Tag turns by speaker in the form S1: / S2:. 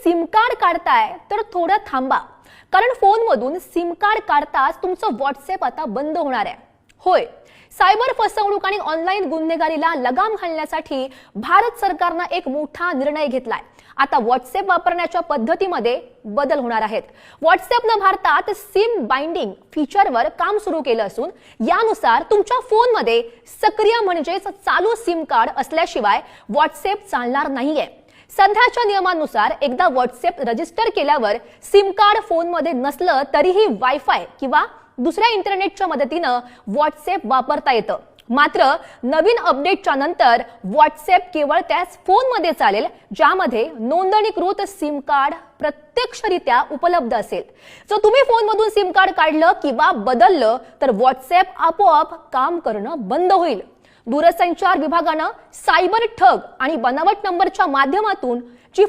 S1: SIM card काढताय तर थोडं थांबा, कारण फोनमधून सिम कार्ड काढताच तुमचं व्हॉट्सअप आता बंद होणार आहे। होय, सायबर फसवणूक आणि ऑनलाईन गुन्हेगारीला लगाम घालण्यासाठी भारत सरकारने एक मोठा निर्णय घेतलाय। आता व्हॉट्सअप वापरण्याच्या पद्धतीमध्ये बदल होणार आहेत। व्हॉट्सअपने भारतात सिम बाइंडिंग फीचरवर काम सुरू केलं असून यानुसार तुमच्या फोनमध्ये सक्रिय म्हणजेच चालू सिम कार्ड असल्याशिवाय व्हॉट्सअप चालणार नाहीये। सध्याच्या नियमानुसार एकदा व्हॉट्सअप रजिस्टर केल्यावर सिम कार्ड फोनमध्ये नसलं तरीही वायफाय किंवा दुसऱ्या इंटरनेटच्या मदतीने व्हॉट्सअप वापरता येतं। मात्र नवीन अपडेटच्या नंतर व्हॉट्सअप केवळ त्याच फोनमध्ये चालेल ज्यामध्ये नोंदणीकृत सिम कार्ड प्रत्यक्षरित्या उपलब्ध असेल। जर तुम्ही फोनमधून सिम कार्ड काढलं किंवा बदललं तर व्हॉट्सअप आपोआप काम करणं बंद होईल। दूरसंचार विभागाने सायबर ठग आणि बनावट नंबरच्या माध्यमातून जी